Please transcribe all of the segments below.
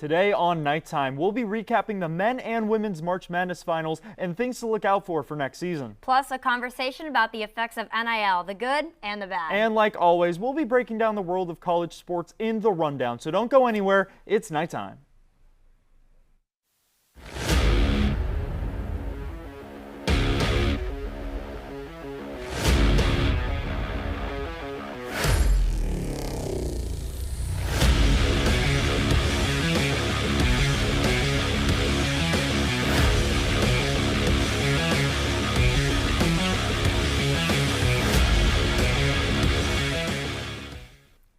Today on Nighttime, we'll be recapping the men and women's March Madness finals and things to look out for next season. Plus a conversation about the effects of NIL, the good and the bad. And like always, we'll be breaking down the world of college sports in the rundown. So don't go anywhere, it's nighttime.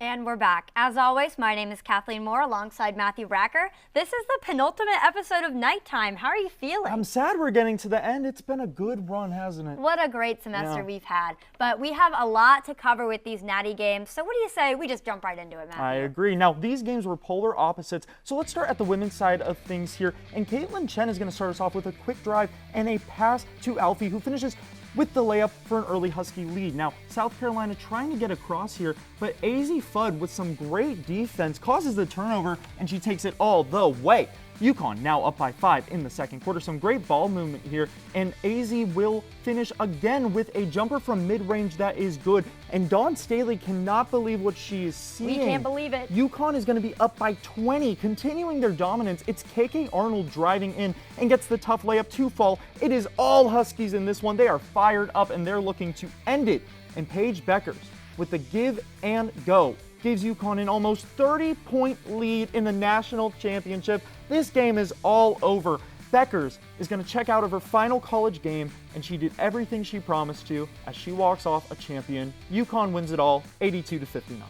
And we're back. As always, my name is Kathleen Moore alongside Matthew Bracker. This is the penultimate episode of Nighttime. How are you feeling? I'm sad we're getting to the end. It's been a good run, hasn't it? What a great semester we've had. But we have a lot to cover with these Natty games. So what do you say we just jump right into it, Matthew? I agree. Now, these games were polar opposites. So let's start at the women's side of things here. And Caitlin Chen is going to start us off with a quick drive and a pass to Alfie, who finishes with the layup for an early Husky lead. Now, South Carolina trying to get across here, but AZ Fudd with some great defense causes the turnover, and she takes it all the way. UConn now up by 5 in the second quarter. Some great ball movement here, and AZ will finish again with a jumper from mid-range that is good. And Dawn Staley cannot believe what she is seeing. We can't believe it. UConn is going to be up by 20, continuing their dominance. It's KK Arnold driving in and gets the tough layup to fall. It is all Huskies in this one. They are fired up, and they're looking to end it. And Paige Beckers with the give and go gives UConn an almost 30-point lead in the national championship. This game is all over. Beckers is going to check out of her final college game, and she did everything she promised to as she walks off a champion. UConn wins it all, 82-59.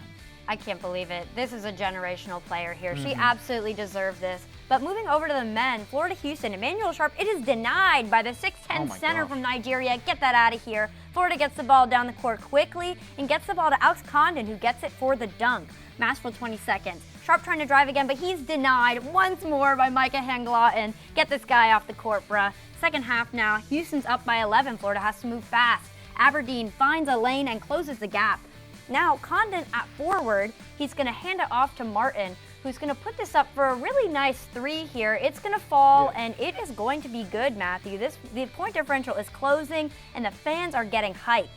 I can't believe it. This is a generational player here. She absolutely deserved this. But moving over to the men, Florida Houston, Emmanuel Sharp, it is denied by the 6'10 center from Nigeria. Get that out of here. Florida gets the ball down the court quickly and gets the ball to Alex Condon, who gets it for the dunk. Masterful 20 seconds. Sharp trying to drive again, but he's denied once more by Micah Henglaw. And get this guy off the court, bruh. Second half now, Houston's up by 11. Florida has to move fast. Aberdeen finds a lane and closes the gap. Now, Condon at forward, he's going to hand it off to Martin, who's going to put this up for a really nice three here. It's going to fall, and it is going to be good, Matthew. The point differential is closing, and the fans are getting hype.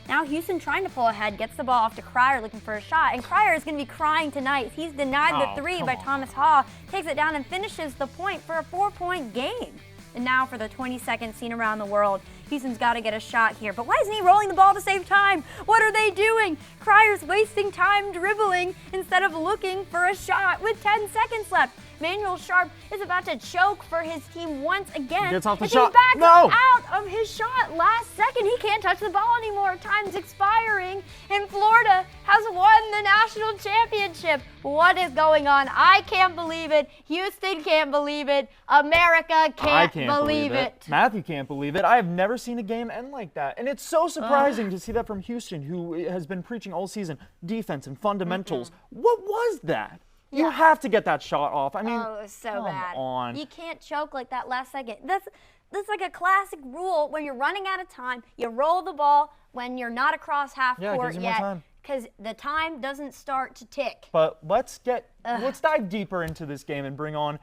Now, Houston trying to pull ahead, gets the ball off to Cryer looking for a shot, and Cryer is going to be crying tonight. He's denied the three by Thomas Haw, takes it down and finishes the point for a 4-point game. And now for the 22nd scene around the world. Houston's got to get a shot here. But why isn't he rolling the ball to save time? What are they doing? Cryer's wasting time dribbling instead of looking for a shot with 10 seconds left. Emmanuel Sharp is about to choke for his team once again. Gets off the He shot. backs out of his shot last second. He can't touch the ball anymore. Time's expiring. And Florida has won the national championship. What is going on? I can't believe it. Houston can't believe it. America can't believe it. Matthew can't believe it. I have never seen a game end like that. And it's so surprising to see that from Houston, who has been preaching all season defense and fundamentals. What was that? You have to get that shot off. I mean, it was so bad. Come on. You can't choke like that last second. That's like a classic rule. When you're running out of time, you roll the ball when you're not across half court yet, because the time doesn't start to tick. But let's dive deeper into this game and bring on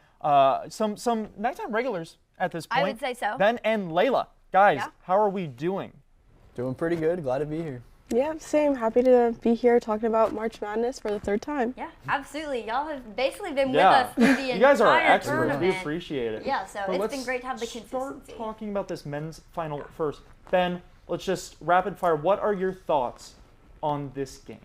some nighttime regulars at this point. I would say so. Ben and Layla. Guys, how are we doing? Doing pretty good. Glad to be here. Yeah, same. Happy to be here talking about March Madness for the third time. Yeah, absolutely. Y'all have basically been with us through the entire You guys are experts. tournament. We appreciate it. Yeah, so it's been great to have the Start consistency. talking about this men's final first. Ben, let's just rapid fire. What are your thoughts on this game?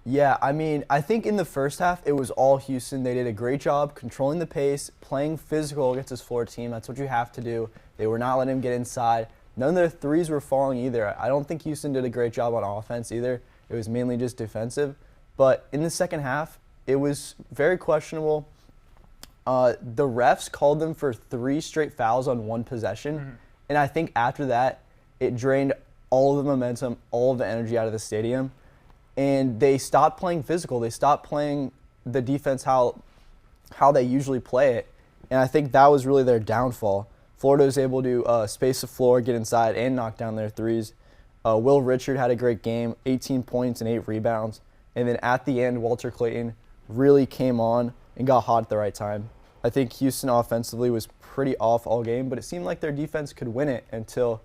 Yeah, I mean, I think in the first half, it was all Houston. They did a great job controlling the pace, playing physical against this Florida team. That's what you have to do. They were not letting him get inside. None of their threes were falling either. I don't think Houston did a great job on offense either. It was mainly just defensive. But in the second half, it was very questionable. The refs called them for 3 straight fouls on 1 possession. And I think after that, it drained all of the momentum, all of the energy out of the stadium. And they stopped playing physical. They stopped playing the defense how they usually play it. And I think that was really their downfall. Florida was able to space the floor, get inside, and knock down their threes. Will Richard had a great game, 18 points and 8 rebounds. And then at the end, Walter Clayton really came on and got hot at the right time. I think Houston offensively was pretty off all game, but it seemed like their defense could win it until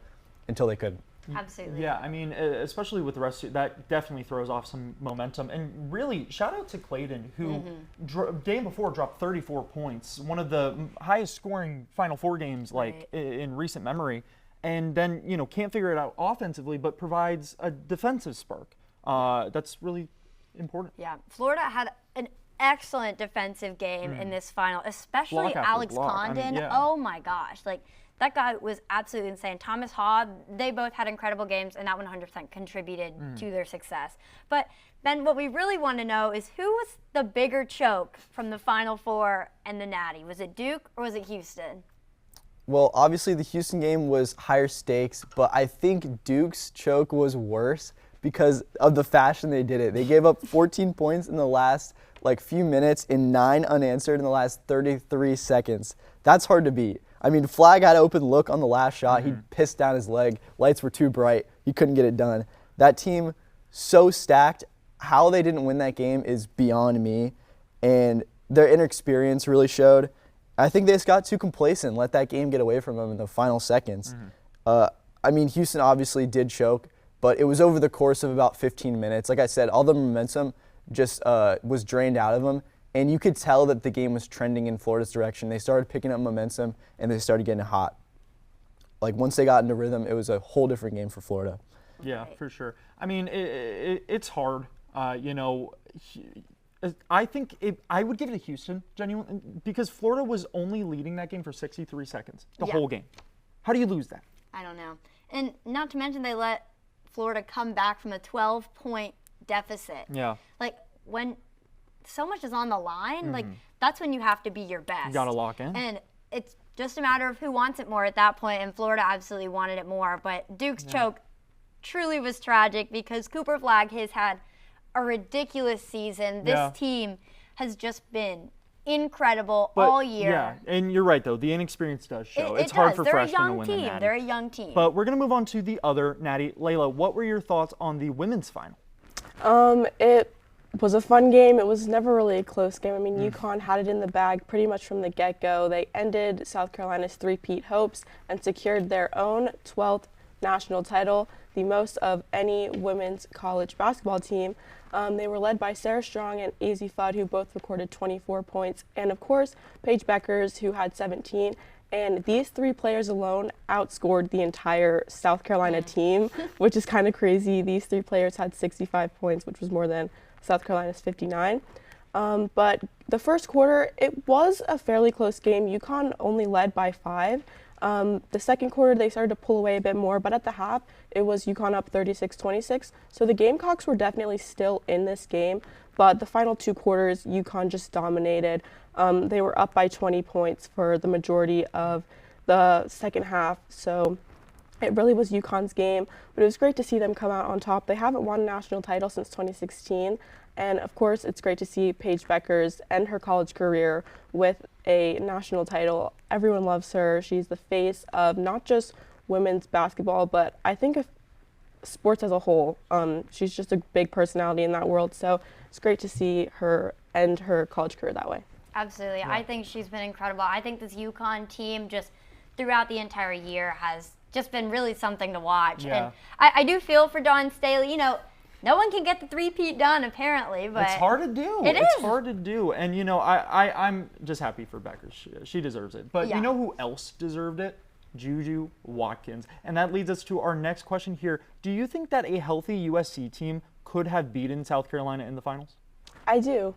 they couldn't. Absolutely. Yeah, I mean, especially with the rest of that definitely throws off some momentum. And really, shout out to Clayton, who game before dropped 34 points, one of the highest scoring Final Four games in recent memory. And then, can't figure it out offensively, but provides a defensive spark. That's really important. Yeah, Florida had an excellent defensive game in this final, especially Alex Condon. Oh my gosh, that guy was absolutely insane. Thomas Haw, they both had incredible games, and that 100% contributed to their success. But Ben, what we really want to know is who was the bigger choke from the Final Four and the Natty? Was it Duke or was it Houston? Well, obviously the Houston game was higher stakes, but I think Duke's choke was worse because of the fashion they did it. They gave up 14 points in the last few minutes and 9 unanswered in the last 33 seconds. That's hard to beat. I mean, Flagg had an open look on the last shot. He pissed down his leg. Lights were too bright. He couldn't get it done. That team, so stacked. How they didn't win that game is beyond me. And their inexperience really showed. I think they just got too complacent and let that game get away from them in the final seconds. I mean, Houston obviously did choke, but it was over the course of about 15 minutes. Like I said, all the momentum just was drained out of them. And you could tell that the game was trending in Florida's direction. They started picking up momentum, and they started getting hot. Once they got into rhythm, it was a whole different game for Florida. Yeah, for sure. I mean, it's hard. I think I would give it to Houston, genuinely, because Florida was only leading that game for 63 seconds, the whole game. How do you lose that? I don't know. And not to mention they let Florida come back from a 12-point deficit. Yeah. When so much is on the line, that's when you have to be your best. You got to lock in. And it's just a matter of who wants it more at that point, and Florida absolutely wanted it more. But Duke's choke truly was tragic because Cooper Flagg has had a ridiculous season. This team has just been incredible all year. Yeah, and you're right, though. The inexperience does show. It's hard for freshmen to win the Natty. They're a young team. But we're going to move on to the other Natty. Layla, what were your thoughts on the women's final? It was a fun game. It was never really a close game. I mean, UConn had it in the bag pretty much from the get-go. They ended South Carolina's three-peat hopes and secured their own 12th national title, the most of any women's college basketball team. They were led by Sarah Strong and Azzi Fudd, who both recorded 24 points, and of course, Paige Beckers, who had 17. And these 3 players alone outscored the entire South Carolina team, which is kind of crazy. These 3 players had 65 points, which was more than South Carolina's 59. But the first quarter, it was a fairly close game. UConn only led by 5. The second quarter, they started to pull away a bit more, but at the half, it was UConn up 36-26. So the Gamecocks were definitely still in this game, but the final 2 quarters, UConn just dominated. They were up by 20 points for the majority of the second half, so it really was UConn's game, but it was great to see them come out on top. They haven't won a national title since 2016, and of course, it's great to see Paige Beckers end her college career with a national title. Everyone loves her. She's the face of not just women's basketball, but I think of sports as a whole. She's just a big personality in that world, so it's great to see her end her college career that way. Absolutely. Yeah. I think she's been incredible. I think this UConn team just throughout the entire year has just been really something to watch. Yeah. And I do feel for Dawn Staley. No one can get the three-peat done, apparently, but it's hard to do. It's hard to do. And, I'm just happy for Becker. She deserves it. But you know who else deserved it? Juju Watkins. And that leads us to our next question here. Do you think that a healthy USC team could have beaten South Carolina in the finals? I do.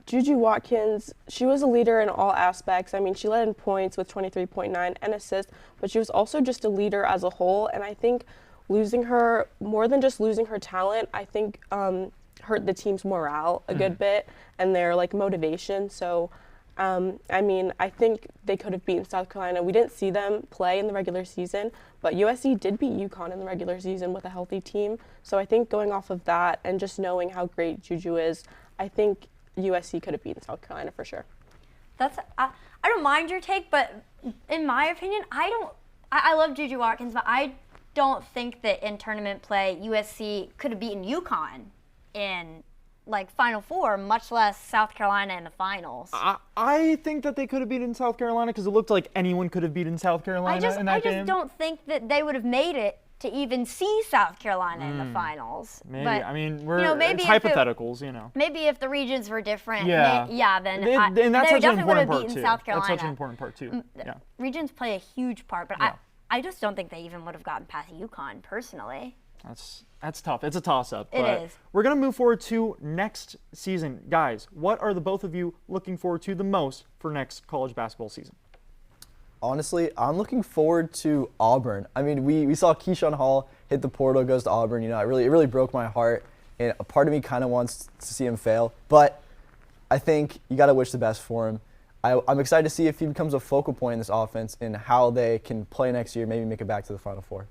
Juju Watkins, she was a leader in all aspects. I mean, she led in points with 23.9 and assists, but she was also just a leader as a whole. And I think losing her, more than just losing her talent, I think hurt the team's morale a good bit and their motivation. So, I think they could have beaten South Carolina. We didn't see them play in the regular season, but USC did beat UConn in the regular season with a healthy team. So I think going off of that and just knowing how great Juju is, I think USC could have beaten South Carolina for sure. I don't mind your take, but in my opinion, I love Juju Watkins, but I don't think that in tournament play USC could have beaten UConn in like Final Four, much less South Carolina in the finals. I think that they could have beaten South Carolina because it looked like anyone could have beaten South Carolina in that game. I just don't think that they would have made it to even see South Carolina in the finals. Maybe. But, I mean, maybe it's hypotheticals, Maybe if the regions were different, then they that's such an definitely would important have part beaten too. South Carolina. That's such an important part too. Yeah. Regions play a huge part, but Yeah. I just don't think they even would have gotten past UConn personally. That's tough. It's a toss-up. It but is. We're going to move forward to next season. Guys, what are the both of you looking forward to the most for next college basketball season? Honestly, I'm looking forward to Auburn. I mean, we saw Keyshawn Hall hit the portal, goes to Auburn. You know, it really broke my heart, and a part of me kind of wants to see him fail. But I think you got to wish the best for him. I'm excited to see if he becomes a focal point in this offense and how they can play next year, maybe make it back to the Final Four.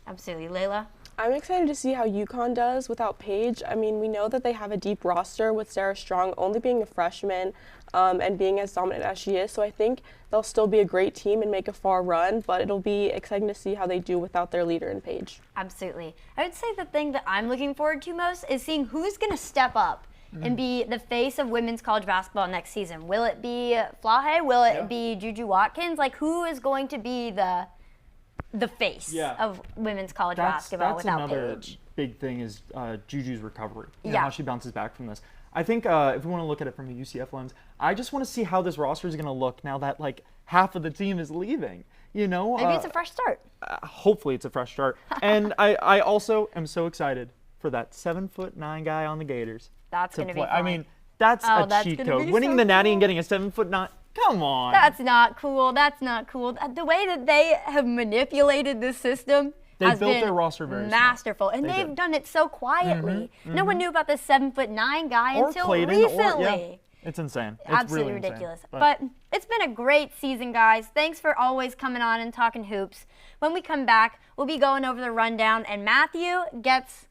Absolutely. Layla? I'm excited to see how UConn does without Paige. I mean, we know that they have a deep roster with Sarah Strong only being a freshman and being as dominant as she is. So I think they'll still be a great team and make a far run, but it'll be exciting to see how they do without their leader in Paige. Absolutely. I would say the thing that I'm looking forward to most is seeing who's going to step up and be the face of women's college basketball next season. Will it be Flahe? Will it be Juju Watkins? Like, who is going to be the face of women's college basketball without Paige? That's another big thing is Juju's recovery. Yeah. How she bounces back from this. I think if we want to look at it from a UCF lens, I just want to see how this roster is going to look now that like half of the team is leaving. You know, maybe it's a fresh start. Hopefully, it's a fresh start. And I also am so excited for that 7'9" guy on the Gators. That's going to be fun. I mean, that's a cheat code. Winning the Natty and getting a 7'9". Come on. That's not cool. That's not cool. The way that they have manipulated this system has built been their roster very masterful, smart. and they've done it so quietly. No one knew about this 7'9" guy Or until Clayton, recently. It's insane. It's Absolutely really ridiculous. insane. But it's been a great season, guys. Thanks for always coming on and talking hoops. When we come back, we'll be going over the rundown, and Matthew gets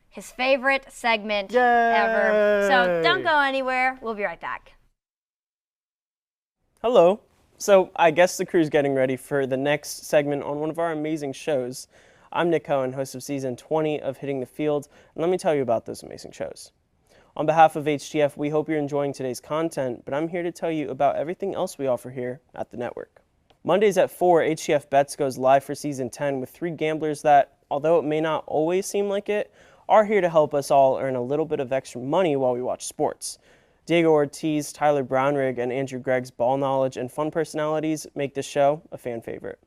his favorite segment ever. So don't go anywhere. We'll be right back. Hello. So I guess the crew's getting ready for the next segment on one of our amazing shows. I'm Nick Cohen, host of season 20 of Hitting the Field, and let me tell you about those amazing shows. On behalf of HTF, we hope you're enjoying today's content, but I'm here to tell you about everything else we offer here at the network. Mondays at 4, HTF Bets goes live for season 10 with 3 gamblers that, although it may not always seem like it, are here to help us all earn a little bit of extra money while we watch sports. Diego Ortiz, Tyler Brownrigg, and Andrew Gregg's ball knowledge and fun personalities make this show a fan favorite.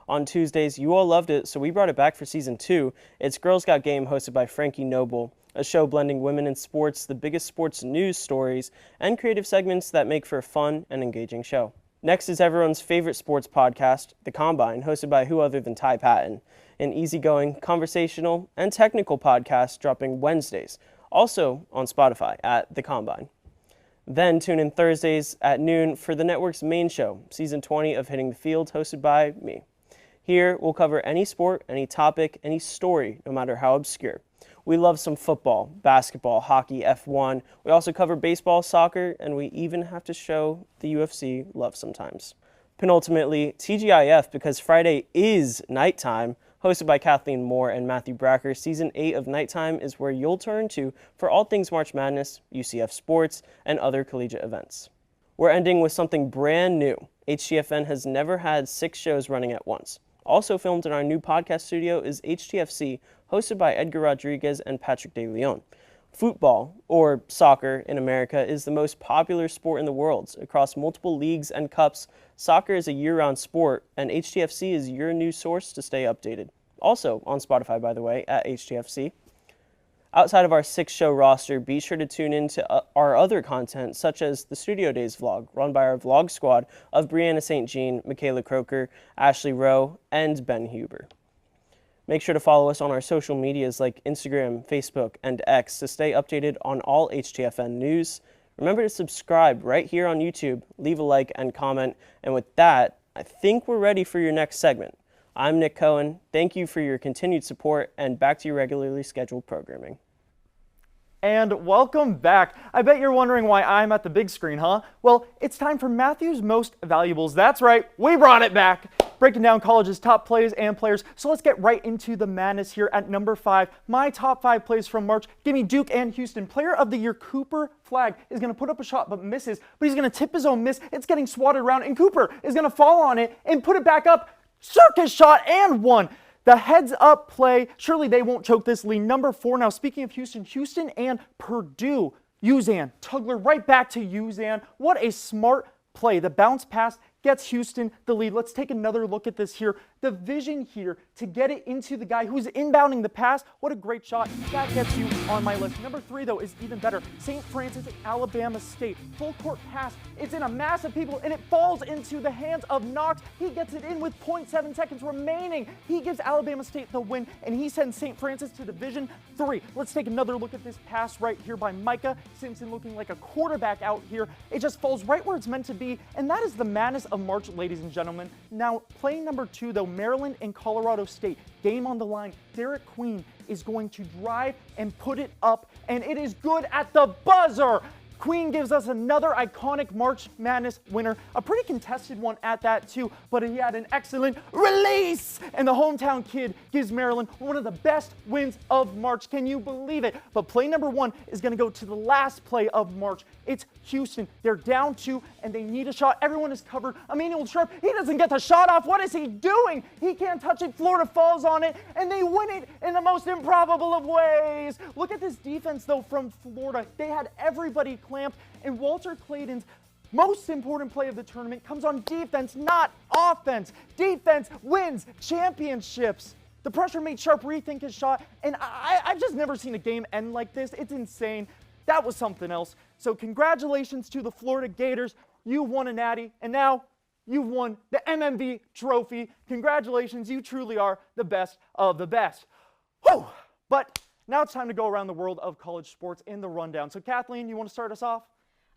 On Tuesdays, you all loved it, so we brought it back for season 2. It's Girls Got Game, hosted by Frankie Noble, a show blending women in sports, the biggest sports news stories, and creative segments that make for a fun and engaging show. Next is everyone's favorite sports podcast, The Combine, hosted by who other than Ty Patton, an easygoing, conversational, and technical podcast dropping Wednesdays, also on Spotify at The Combine. Then tune in Thursdays at noon for the network's main show, season 20 of Hitting the Field, hosted by me. Here, we'll cover any sport, any topic, any story, no matter how obscure. We love some football, basketball, hockey, F1. We also cover baseball, soccer, and we even have to show the UFC love sometimes. Penultimately, TGIF, because Friday is nighttime, hosted by Kathleen Moore and Matthew Bracker. Season 8 of Nighttime is where you'll turn to for all things March Madness, UCF sports, and other collegiate events. We're ending with something brand new. HTFN has never had 6 shows running at once. Also filmed in our new podcast studio is HTFC, hosted by Edgar Rodriguez and Patrick De Leon. Football, or soccer in America, is the most popular sport in the world. Across multiple leagues and cups, soccer is a year-round sport, and HTFC is your news source to stay updated. Also on Spotify, by the way, at HTFC. Outside of our 6-show roster, be sure to tune in to our other content, such as the Studio Days vlog, run by our vlog squad of Brianna St. Jean, Michaela Croker, Ashley Rowe, and Ben Huber. Make sure to follow us on our social medias like Instagram, Facebook, and X to stay updated on all HTFN news. Remember to subscribe right here on YouTube, leave a like and comment. And with that, I think we're ready for your next segment. I'm Nick Cohen. Thank you for your continued support, and back to your regularly scheduled programming. And welcome back. I bet you're wondering why I'm at the big screen, huh? Well, it's time for Matthew's Most Valuables. That's right, we brought it back. breaking down college's top plays and players. So let's get right into the madness here at number 5. My top 5 plays from March. Give me Duke and Houston. Player of the Year Cooper Flagg is going to put up a shot but misses, but he's going to tip his own miss. It's getting swatted around, and Cooper is going to fall on it and put it back up. Circus shot and one. The heads-up play. Surely they won't choke this lead. Number 4 now. Speaking of Houston and Purdue. Uzan, Tugler right back to Uzan. What a smart play. The bounce pass gets Houston the lead. Let's take another look at this here. The vision here to get it into the guy who's inbounding the pass. What a great shot. That gets you on my list. Number 3, though, is even better. St. Francis at Alabama State. Full court pass. It's in a mass of people, and it falls into the hands of Knox. He gets it in with 0.7 seconds remaining. He gives Alabama State the win, and he sends St. Francis to Division 3. Let's take another look at this pass right here by Micah Simpson, looking like a quarterback out here. It just falls right where it's meant to be, and that is the madness of March, ladies and gentlemen. Now, play number 2, though, Maryland and Colorado State. Game on the line. Derek Queen is going to drive and put it up, and it is good at the buzzer. Queen gives us another iconic March Madness winner, a pretty contested one at that too, but he had an excellent release, and the hometown kid gives Maryland one of the best wins of March. Can you believe it? But play number 1 is going to go to the last play of March. It's Houston. They're down 2, and they need a shot. Everyone is covered. Emmanuel Sharp, he doesn't get the shot off. What is he doing? He can't touch it. Florida falls on it, and they win it in the most improbable of ways. Look at this defense, though, from Florida. They had everybody clamped, and Walter Clayton's most important play of the tournament comes on defense, not offense. Defense wins championships. The pressure made Sharp rethink his shot, and I've just never seen a game end like this. It's insane. That was something else. So congratulations to the Florida Gators. You won a natty, and now you've won the MMV trophy. Congratulations. You truly are the best of the best. Whew. But now it's time to go around the world of college sports in the rundown. So Kathleen, you want to start us off?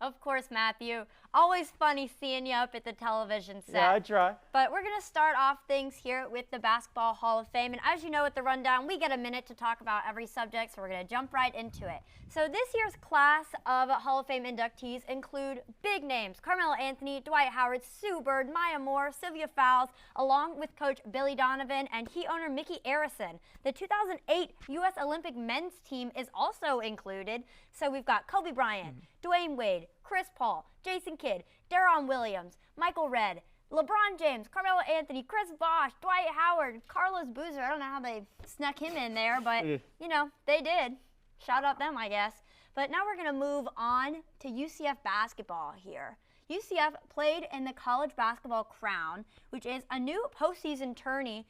Of course, Matthew. Always funny seeing you up at the television set. Yeah, I try. But we're going to start off things here with the Basketball Hall of Fame. And as you know, at the rundown, we get a minute to talk about every subject, so we're going to jump right into it. So this year's class of Hall of Fame inductees include big names: Carmelo Anthony, Dwight Howard, Sue Bird, Maya Moore, Sylvia Fowles, along with Coach Billy Donovan and Heat owner Mickey Arison. The 2008 U.S. Olympic men's team is also included. So we've got Kobe Bryant, Dwayne Wade, Chris Paul, Jason Kidd, Deron Williams, Michael Redd, LeBron James, Carmelo Anthony, Chris Bosh, Dwight Howard, Carlos Boozer. I don't know how they snuck him in there, but, you know, they did. Shout out them, I guess. But now we're going to move on to UCF basketball here. UCF played in the College Basketball Crown, which is a new postseason tourney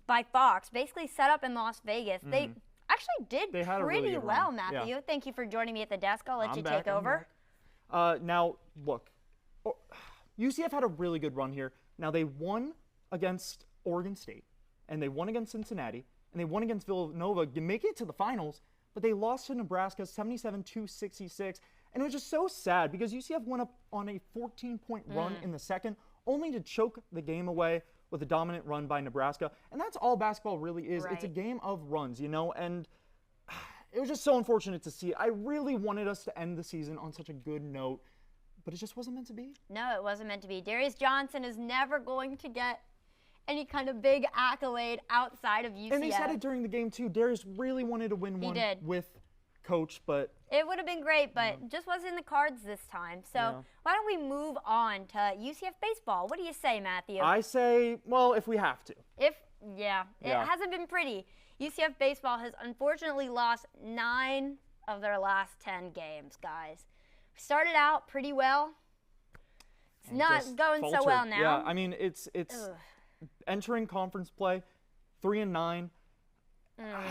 by Fox, basically set up in Las Vegas. They actually did pretty well, Matthew. Yeah. Thank you for joining me at the desk. I'll let you take over. Now, look, UCF had a really good run here. Now, they won against Oregon State, and they won against Cincinnati, and they won against Villanova, making it to the finals, but they lost to Nebraska 77-66, and it was just so sad because UCF went up on a 14-point run in the second, only to choke the game away with a dominant run by Nebraska. And that's all basketball really is. Right. It's a game of runs, you know, and it was just so unfortunate to see. I really wanted us to end the season on such a good note, but it just wasn't meant to be. No, it wasn't meant to be. Darius Johnson is never going to get any kind of big accolade outside of UCF. And they said it during the game, too. Darius really wanted to win one with Coach, but it would have been great, but just wasn't in the cards this time. So why don't we move on to UCF baseball? What do you say, Matthew? I say, well, if we have to. It hasn't been pretty. UCF baseball has unfortunately lost 9 of their last 10 games, guys. Started out pretty well. It's not going so well now. Yeah, I mean, it's entering conference play, 3-9.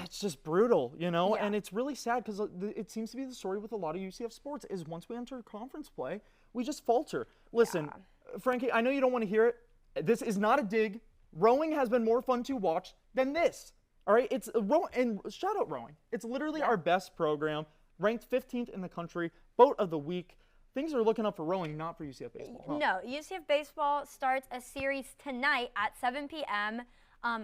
It's just brutal, you know, and it's really sad because it seems to be the story with a lot of UCF sports is once we enter conference play, we just falter. Listen, Frankie, I know you don't want to hear it. This is not a dig. Rowing has been more fun to watch than this. All right, it's and shout out rowing. It's literally our best program, ranked 15th in the country, boat of the week. Things are looking up for rowing, not for UCF baseball. Huh? No, UCF baseball starts a series tonight at 7 p.m.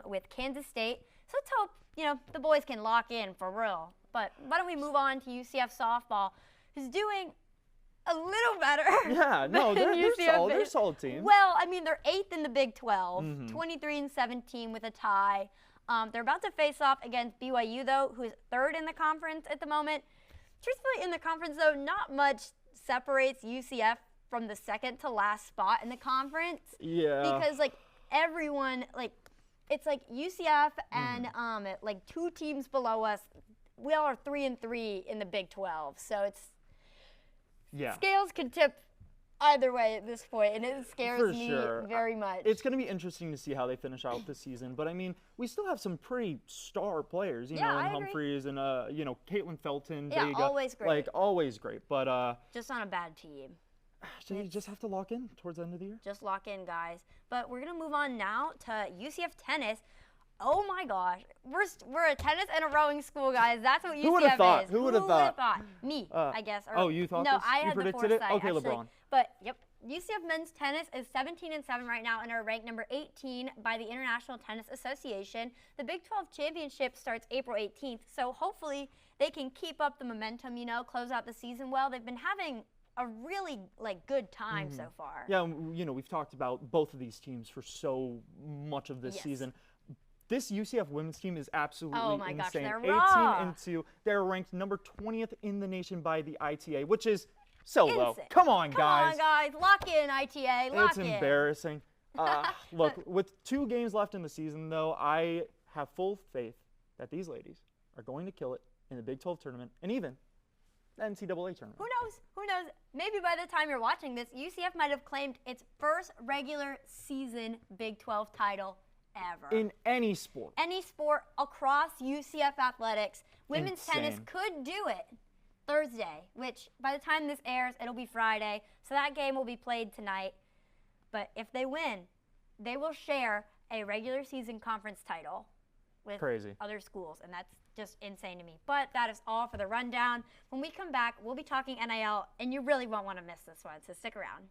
With Kansas State. So let's hope, you know, the boys can lock in for real. But why don't we move on to UCF softball, who's doing a little better. Yeah, no, they're UCF solid. They're a is. solid team. Well, I mean, they're 8th in the Big 12, 23-17 with a tie. They're about to face off against BYU, though, who is 3rd in the conference at the moment. Truthfully, in the conference, though, not much separates UCF from the second to last spot in the conference. Yeah. Because, like, everyone, like, it's like UCF and like 2 teams below us. We all are 3-3 in the Big 12, so it's scales can tip either way at this point, and it scares me very much. It's going to be interesting to see how they finish out the season, but I mean, we still have some pretty star players, you know, in Humphreys and you know, Caitlin Felton, Vega, always great. like always great, but just on a bad team. so you just have to lock in towards the end of the year. Just lock in, guys. But we're gonna move on now to UCF tennis. Oh my gosh, we're a tennis and a rowing school, guys. That's what UCF Who would have thought? is. Who would have thought? Me, I guess. Or, oh, you thought no, this? I You had predicted the it? foresight. Okay, actually. LeBron. But yep, UCF men's tennis is 17-7 right now and are ranked number 18 by the International Tennis Association. The Big 12 Championship starts April 18th, so hopefully they can keep up the momentum. You know, close out the season well. They've been having a really good time so far. Yeah, you know, we've talked about both of these teams for so much of this season. This UCF women's team is absolutely insane. Gosh, they're 18-2. They're ranked number 20th in the nation by the ITA, which is so low. Insane. Come on, guys. Come on, guys. Lock in, ITA. Lock It's in. embarrassing. Look, with 2 games left in the season, though, I have full faith that these ladies are going to kill it in the Big 12 tournament and even the NCAA tournament. Who knows? Who knows? Maybe by the time you're watching this, UCF might have claimed its first regular season Big 12 title ever. In any sport. Any sport across UCF athletics, women's tennis Insane. could do it Thursday, which by the time this airs, it'll be Friday. So that game will be played tonight. But if they win, they will share a regular season conference title with other schools, and that's just insane to me. But that is all for the rundown. When we come back, we'll be talking NIL, and you really won't want to miss this one, so stick around.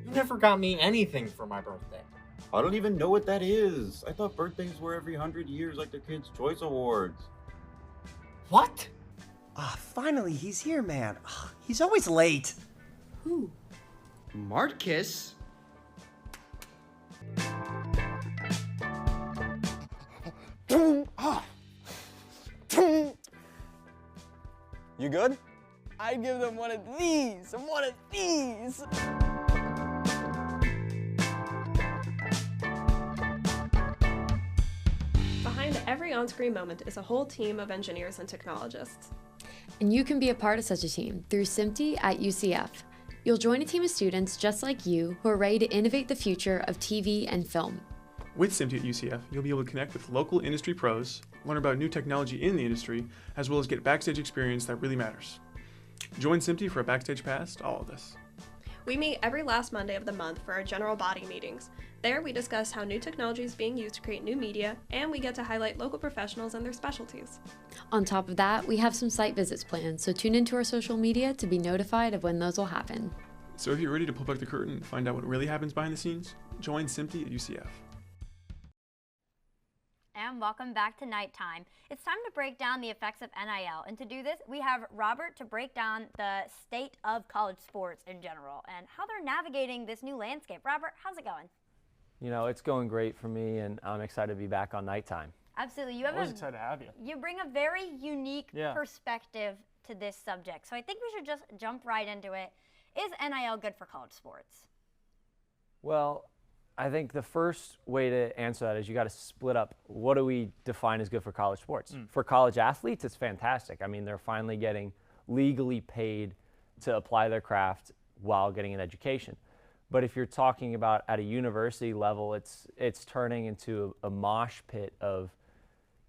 You never got me anything for my birthday. I don't even know what that is. I thought birthdays were every 100 years like the Kids' Choice Awards. What? Finally, he's here, man. He's always late. Who? Marcus? You good? I'd give them one of these and one of these. Behind every on-screen moment is a whole team of engineers and technologists. And you can be a part of such a team through SMPTE at UCF. You'll join a team of students just like you who are ready to innovate the future of TV and film. With SMPTE at UCF, you'll be able to connect with local industry pros, learn about new technology in the industry, as well as get backstage experience that really matters. Join SMPTE for a backstage pass to all of this. We meet every last Monday of the month for our general body meetings. There we discuss how new technology is being used to create new media, and we get to highlight local professionals and their specialties. On top of that, we have some site visits planned, so tune into our social media to be notified of when those will happen. So if you're ready to pull back the curtain and find out what really happens behind the scenes, join SMPTE at UCF. And welcome back to Nighttime. It's time to break down the effects of NIL. And to do this, we have Robert to break down the state of college sports in general and how they're navigating this new landscape. Robert, how's it going? You know, it's going great for me, and I'm excited to be back on Nighttime. Absolutely. You have Always excited to have you. You bring a very unique perspective to this subject. So I think we should just jump right into it. Is NIL good for college sports? Well, I think the first way to answer that is you got to split up what do we define as good for college sports. For college athletes, it's fantastic. I mean, they're finally getting legally paid to apply their craft while getting an education. But if you're talking about at a university level, it's turning into a mosh pit of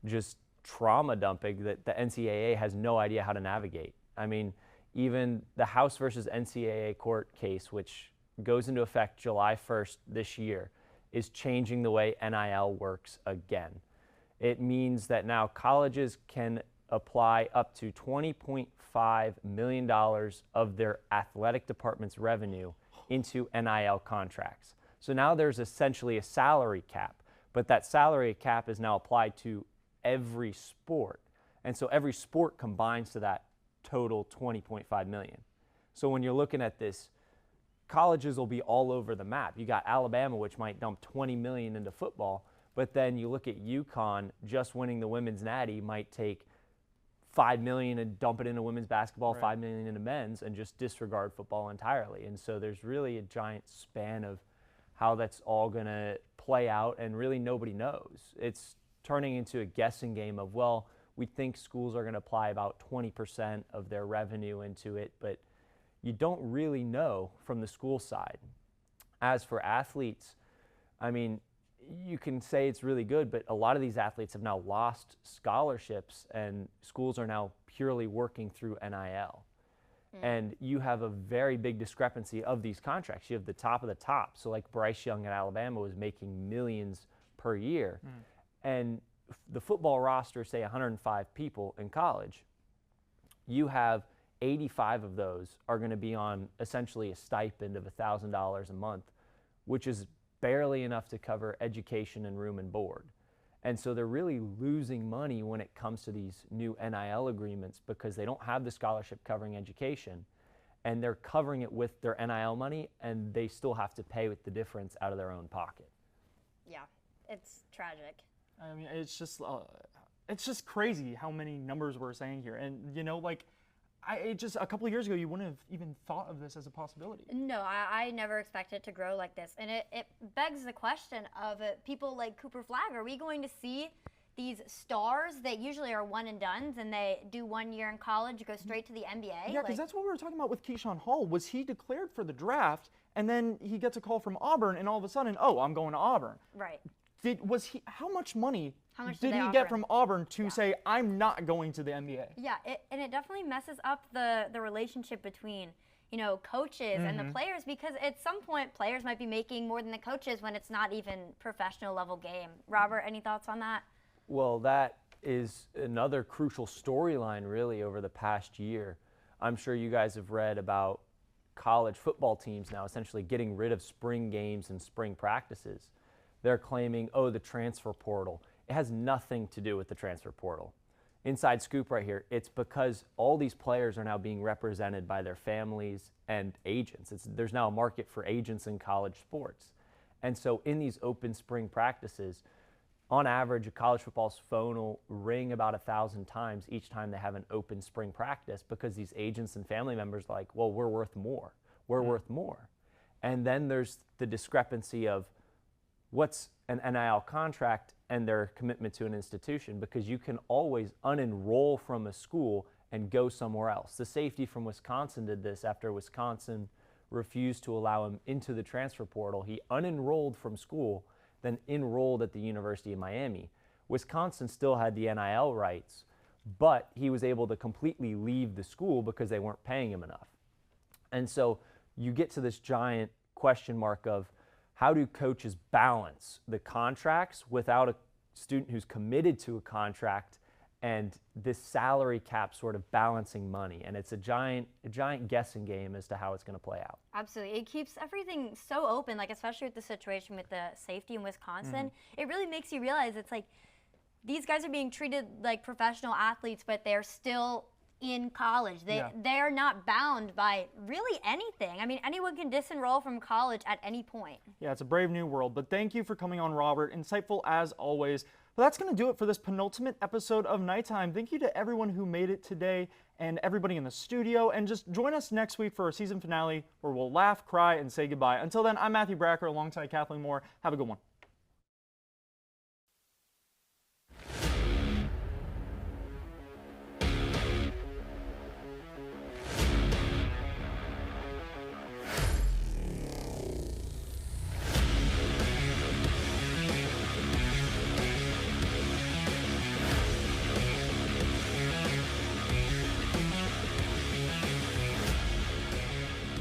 just trauma dumping that the NCAA has no idea how to navigate. I mean, even the House versus NCAA court case, which goes into effect July 1st this year, is changing the way NIL works again. It means that now colleges can apply up to $20.5 million of their athletic department's revenue into NIL contracts. So now there's essentially a salary cap, but that salary cap is now applied to every sport. And so every sport combines to that total $20.5 million. So when you're looking at this, colleges will be all over the map. You got Alabama, which might dump $20 million into football, but then you look at UConn, just winning the women's natty might take $5 million and dump it into women's basketball, right. $5 million into men's, and just disregard football entirely. And so there's really a giant span of how that's all going to play out, and really nobody knows. It's turning into a guessing game of, well, we think schools are going to apply about 20% of their revenue into it, but you don't really know from the school side. As for athletes, I mean, you can say it's really good, but a lot of these athletes have now lost scholarships, and schools are now purely working through NIL. And you have a very big discrepancy of these contracts. You have the top of the top. So like Bryce Young at Alabama was making millions per year. And the football roster, say 105 people in college, you have 85 of those are going to be on essentially a stipend of $1,000 a month, which is barely enough to cover education and room and board. And so they're really losing money when it comes to these new NIL agreements because they don't have the scholarship covering education, and they're covering it with their NIL money, and they still have to pay with the difference out of their own pocket. Yeah, it's tragic. I mean, it's just crazy how many numbers we're saying here. And, you know, like, just a couple of years ago, you wouldn't have even thought of this as a possibility. No, I never expected it to grow like this. And it begs the question of people like Cooper Flagg. Are we going to see these stars that usually are one and dones and they do 1 year in college, go straight to the NBA? Yeah, because that's what we were talking about with Keyshawn Hall. Was he declared for the draft, and then he gets a call from Auburn, and all of a sudden, oh, I'm going to Auburn. Right. How much money did he get from Auburn to say, I'm not going to the NBA? Yeah, and it definitely messes up the relationship between, you know, coaches and the players, because at some point players might be making more than the coaches when it's not even professional level game. Robert, any thoughts on that? Well, that is another crucial storyline really over the past year. I'm sure you guys have read about college football teams now essentially getting rid of spring games and spring practices. They're claiming, oh, the transfer portal. It has nothing to do with the transfer portal. Inside scoop right here, it's because all these players are now being represented by their families and agents. There's now a market for agents in college sports. And so in these open spring practices, on average, a college football's phone will ring about 1,000 times each time they have an open spring practice, because these agents and family members are like, well, we're worth more. We're worth more. And then there's the discrepancy of what's an NIL contract and their commitment to an institution, because you can always unenroll from a school and go somewhere else. The safety from Wisconsin did this after Wisconsin refused to allow him into the transfer portal. He unenrolled from school, then enrolled at the University of Miami. Wisconsin still had the NIL rights, but he was able to completely leave the school because they weren't paying him enough. And so you get to this giant question mark of, how do coaches balance the contracts without a student who's committed to a contract and this salary cap sort of balancing money? And it's a giant guessing game as to how it's going to play out. Absolutely. It keeps everything so open, like especially with the situation with the safety in Wisconsin. It really makes you realize it's like these guys are being treated like professional athletes, but they're still in college. They're not bound by really anything. I mean, anyone can disenroll from college at any point. Yeah, it's a brave new world, but thank you for coming on, Robert. Insightful as always. But that's going to do it for this penultimate episode of Nighttime. Thank you to everyone who made it today and everybody in the studio. And just join us next week for our season finale where we'll laugh, cry, and say goodbye. Until then, I'm Matthew Bracker alongside Kathleen Moore. Have a good one.